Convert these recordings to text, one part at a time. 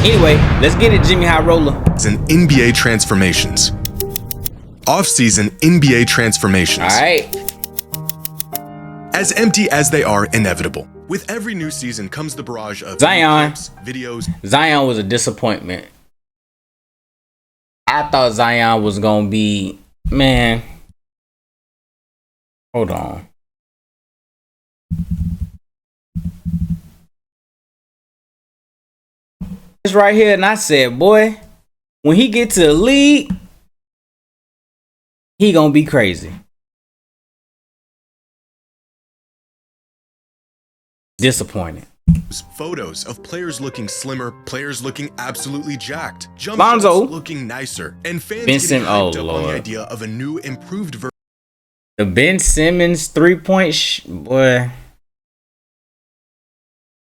Anyway, let's get it, Jimmy High Roller. And NBA transformations. Off-season NBA transformations. All right. As empty as they are inevitable. With every new season comes the barrage of Zion. clips, videos. Zion was a disappointment. I thought Zion was gonna be, man. Hold on. It's right here, and I said, boy, when he get to the league, he gonna be crazy. Disappointed. Photos of players looking slimmer, players looking absolutely jacked, jump Lonzo shots looking nicer, and fans Vincent, getting hyped oh, up on the Lord. idea of a new, improved The Ben Simmons 3-point boy.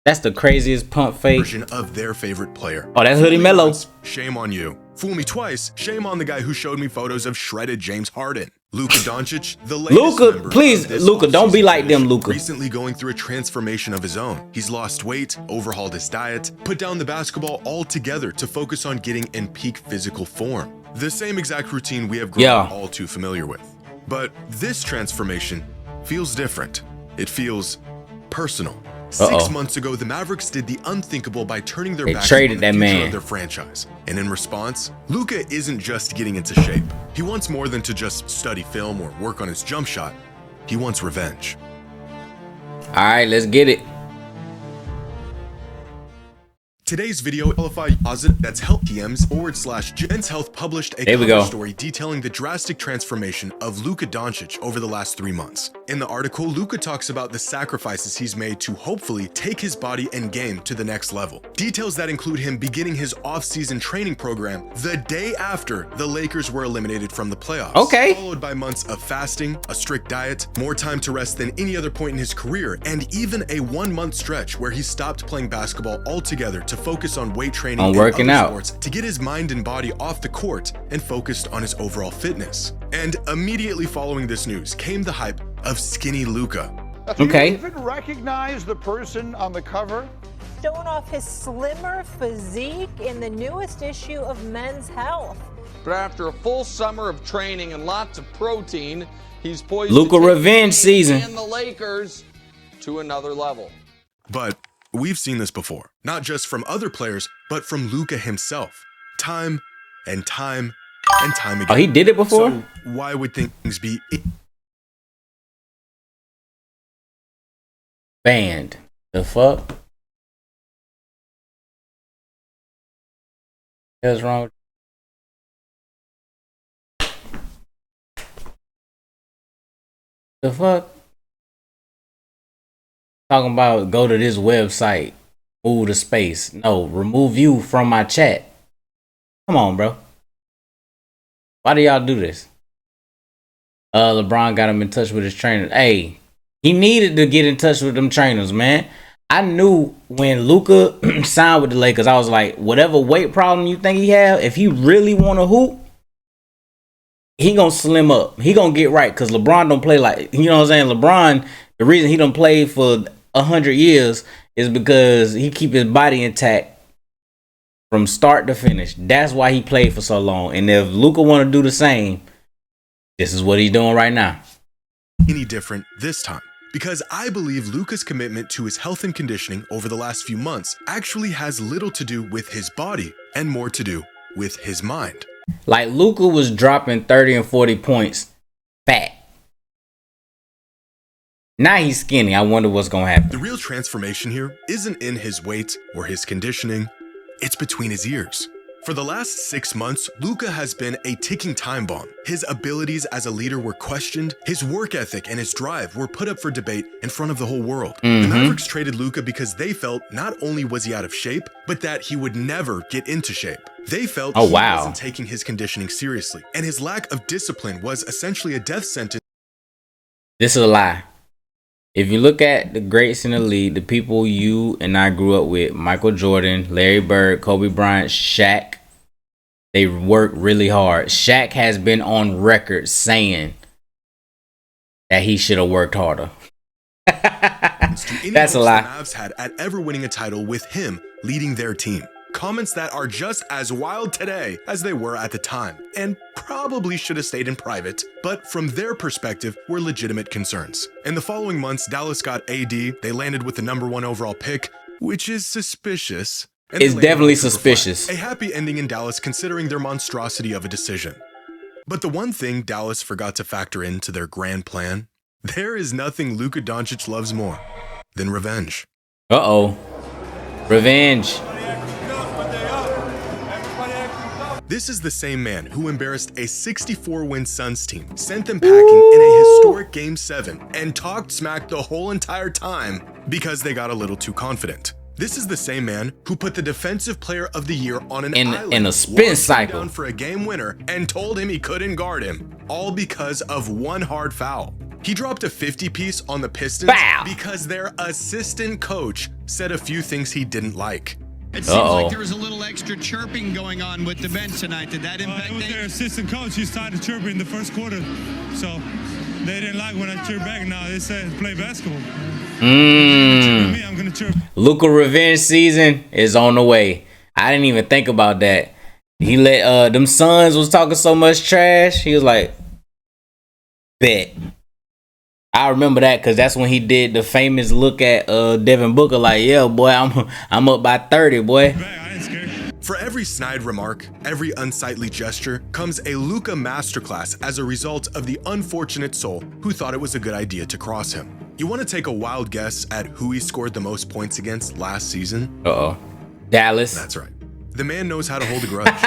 That's the craziest pump fake. version of their favorite player. Oh, that's Hoodie Fool me Melo. once, shame on you. Fool me twice, shame on the guy who showed me photos of shredded James Harden. Luka Doncic, the latest Luka, member please, of this Luka, don't be offseason like them, finish, Luka. recently going through a transformation of his own. He's lost weight, overhauled his diet, put down the basketball altogether to focus on getting in peak physical form. The same exact routine we have grown all too familiar with. But this transformation feels different. It feels personal. 6 months ago, the Mavericks did the unthinkable by turning their backs traded on that the future man. of their franchise. And in response, Luka isn't just getting into shape. He wants more than to just study film or work on his jump shot. He wants revenge. All right, let's get it. Today's video qualified that's Health PM's /Men's Health published a There we cover go. story detailing the drastic transformation of Luka Doncic over the last 3 months. In the article, Luka talks about the sacrifices he's made to hopefully take his body and game to the next level. Details that include him beginning his off-season training program the day after the Lakers were eliminated from the playoffs. Okay. Followed by months of fasting, a strict diet, more time to rest than any other point in his career, and even a 1-month stretch where he stopped playing basketball altogether to focus on weight training On and working other out. sports to get his mind and body off the court and focused on his overall fitness. And immediately following this news came the hype of skinny Luka. Okay. Do you even recognize the person on the cover? Showing off his slimmer physique in the newest issue of Men's Health. But after a full summer of training and lots of protein, he's poised Luka to take revenge the team season. and the Lakers to another level. But we've seen this before, not just from other players, but from Luka himself. Time and time and time again. Oh, he did it before? So why would things be Banned. The fuck? What's wrong? The fuck? Talking about go to this website, move to space. No, remove you from my chat. Come on, bro. Why do y'all do this? LeBron got him in touch with his trainer. Hey, he needed to get in touch with them trainers, man. I knew when Luka signed with the Lakers, I was like, whatever weight problem you think he have, if he really want to hoop, he gonna slim up. He gonna get right, because LeBron don't play like, you know what I'm saying? LeBron, the reason he don't play for 100 years is because he keep his body intact from start to finish. That's why he played for so long. And if Luka want to do the same, this is what he's doing right now. any different this time? Because I believe Luka's commitment to his health and conditioning over the last few months actually has little to do with his body and more to do with his mind. Like, Luka was dropping 30 and 40 points fat. Now he's skinny. I wonder what's going to happen. The real transformation here isn't in his weight or his conditioning, it's between his ears. For the last 6 months, Luka has been a ticking time bomb. His abilities as a leader were questioned, his work ethic and his drive were put up for debate in front of the whole world. The Mavericks traded Luka because they felt not only was he out of shape, but that he would never get into shape. They felt he wasn't taking his conditioning seriously, and his lack of discipline was essentially a death sentence. This is a lie. If you look at the greats in the league, the people you and I grew up with, Michael Jordan, Larry Bird, Kobe Bryant, Shaq, they work really hard. Shaq has been on record saying that he should have worked harder. That's a lie. The Mavs had at ever winning a title with him leading their team. Comments that are just as wild today as they were at the time, and probably should have stayed in private, but from their perspective were legitimate concerns. In the following months, Dallas got AD, they landed with the #1 overall pick, which is suspicious. It's definitely suspicious. A happy ending in Dallas considering their monstrosity of a decision. But the one thing Dallas forgot to factor into their grand plan, there is nothing Luka Doncic loves more than revenge. Uh-oh. Revenge. This is the same man who embarrassed a 64-win Suns team, sent them packing in a historic Game 7, and talked smack the whole entire time because they got a little too confident. This is the same man who put the Defensive Player of the Year on an island in a spin cycle down for a game winner and told him he couldn't guard him, all because of one hard foul. He dropped a 50-piece on the Pistons because their assistant coach said a few things he didn't like. It seems like there was a little extra chirping going on with the bench tonight. Did that impact it was their assistant coach. He started chirping in the first quarter. So they didn't like when I chirped back. Now they said play basketball. Me, I'm gonna chirp. Luka revenge season is on the way. I didn't even think about that. He let them Suns was talking so much trash. He was like, bet. I remember that because that's when he did the famous look at Devin Booker like, yeah, boy, I'm up by 30, boy. For every snide remark, every unsightly gesture, comes a Luka masterclass as a result of the unfortunate soul who thought it was a good idea to cross him. You want to take a wild guess at who he scored the most points against last season? Dallas. That's right. The man knows how to hold a grudge.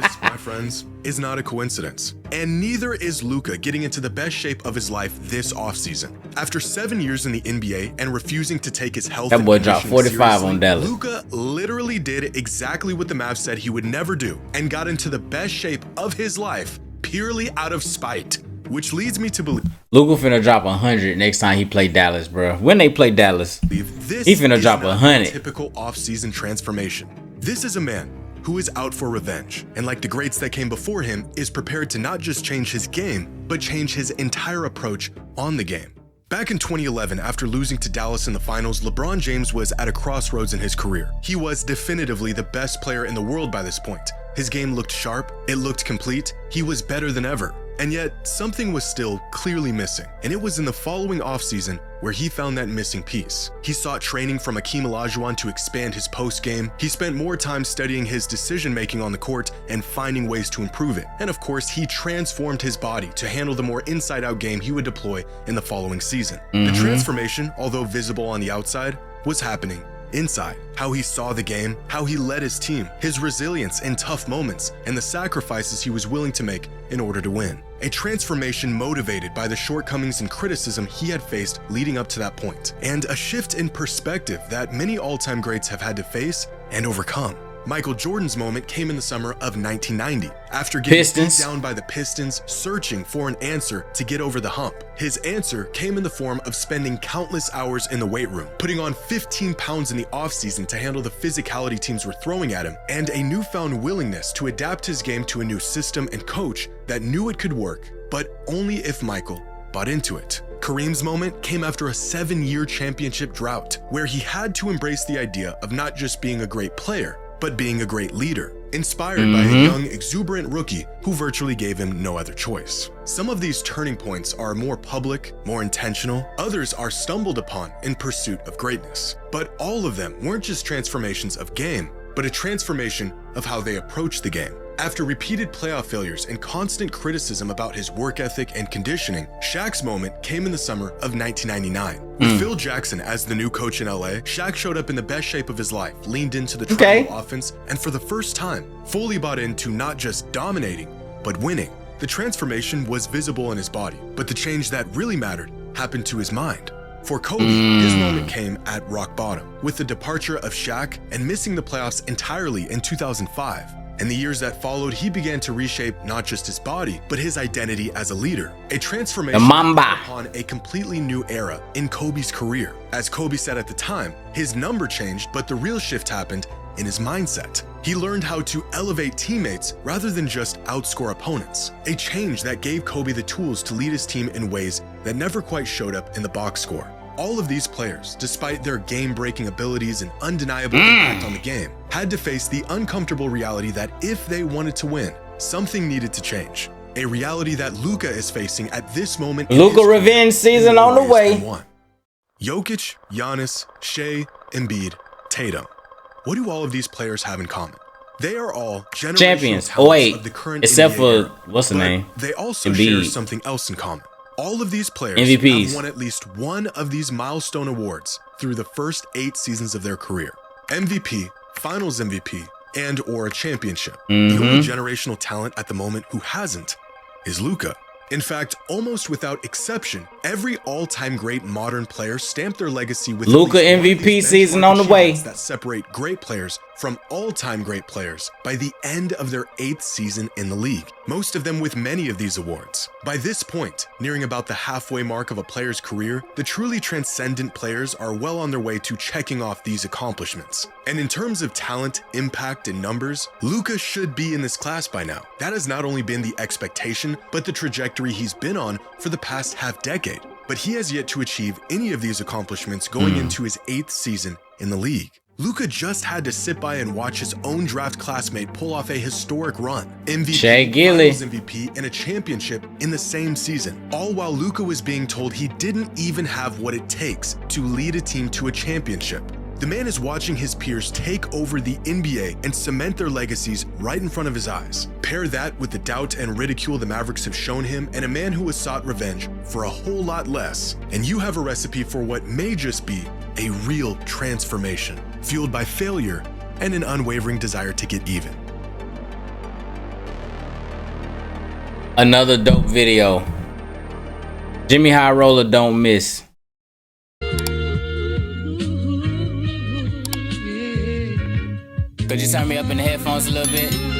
This, my friends, is not a coincidence. And neither is Luka getting into the best shape of his life this offseason. After 7 years in the NBA and refusing to take his health, that boy dropped 45 on Dallas. Luka literally did exactly what the Mavs said he would never do and got into the best shape of his life purely out of spite. Which leads me to believe Luka finna drop 100 next time he play Dallas, bro. When they play Dallas, he finna drop 100. Typical off-season transformation. This is a man who is out for revenge, and like the greats that came before him, is prepared to not just change his game, but change his entire approach on the game. Back in 2011, after losing to Dallas in the finals, LeBron James was at a crossroads in his career. He was definitively the best player in the world by this point. His game looked sharp, it looked complete, he was better than ever. And yet, something was still clearly missing, and it was in the following offseason where he found that missing piece. He sought training from Akeem Olajuwon to expand his post game. He spent more time studying his decision-making on the court and finding ways to improve it. And of course, he transformed his body to handle the more inside-out game he would deploy in the following season. The transformation, although visible on the outside, was happening inside. How he saw the game, how he led his team, his resilience in tough moments, and the sacrifices he was willing to make in order to win. A transformation motivated by the shortcomings and criticism he had faced leading up to that point, and a shift in perspective that many all-time greats have had to face and overcome. Michael Jordan's moment came in the summer of 1990, after getting beat down by the Pistons, searching for an answer to get over the hump. His answer came in the form of spending countless hours in the weight room, putting on 15 pounds in the offseason to handle the physicality teams were throwing at him, and a newfound willingness to adapt his game to a new system and coach that knew it could work, but only if Michael bought into it. Kareem's moment came after a 7-year championship drought, where he had to embrace the idea of not just being a great player, but being a great leader, inspired by a young, exuberant rookie who virtually gave him no other choice. Some of these turning points are more public, more intentional. Others are stumbled upon in pursuit of greatness. But all of them weren't just transformations of game, but a transformation of how they approach the game. After repeated playoff failures and constant criticism about his work ethic and conditioning, Shaq's moment came in the summer of 1999. With Phil Jackson as the new coach in LA, Shaq showed up in the best shape of his life, leaned into the triangle offense, and for the first time, fully bought into not just dominating, but winning. The transformation was visible in his body, but the change that really mattered happened to his mind. For Kobe, his moment came at rock bottom, with the departure of Shaq and missing the playoffs entirely in 2005. In the years that followed, he began to reshape not just his body, but his identity as a leader. A transformation upon a completely new era in Kobe's career. As Kobe said at the time, his number changed, but the real shift happened in his mindset. He learned how to elevate teammates rather than just outscore opponents. A change that gave Kobe the tools to lead his team in ways that never quite showed up in the box score. All of these players, despite their game-breaking abilities and undeniable impact on the game, had to face the uncomfortable reality that if they wanted to win, something needed to change. A reality that Luka is facing at this moment. Luka revenge season on the way. Jokic, Giannis, Shea, Embiid, Tatum. What do all of these players have in common? They are all champions. Oh wait, of the current except NBA for era, what's the name? They also Embiid. share something else in common. All of these players MVPs. have won at least one of these milestone awards through the first 8 seasons of their career. MVP, Finals MVP, and or a championship. The only generational talent at the moment who hasn't is Luka. In fact, almost without exception, every all-time great modern player stamped their legacy with Luka MVP season on the way. That separate great players from all-time great players by the end of their 8th season in the league. Most of them with many of these awards. By this point, nearing about the halfway mark of a player's career, the truly transcendent players are well on their way to checking off these accomplishments. And in terms of talent, impact, and numbers, Luka should be in this class by now. That has not only been the expectation, but the trajectory he's been on for the past half-decade. But he has yet to achieve any of these accomplishments going into his 8th season in the league. Luka just had to sit by and watch his own draft classmate pull off a historic run. MVP, Finals MVP, and a championship in the same season. All while Luka was being told he didn't even have what it takes to lead a team to a championship. The man is watching his peers take over the NBA and cement their legacies right in front of his eyes. Pair that with the doubt and ridicule the Mavericks have shown him and a man who has sought revenge for a whole lot less, and you have a recipe for what may just be a real transformation, fueled by failure and an unwavering desire to get even. Another dope video. Jimmy High Roller don't miss. Could you turn me up in the headphones a little bit?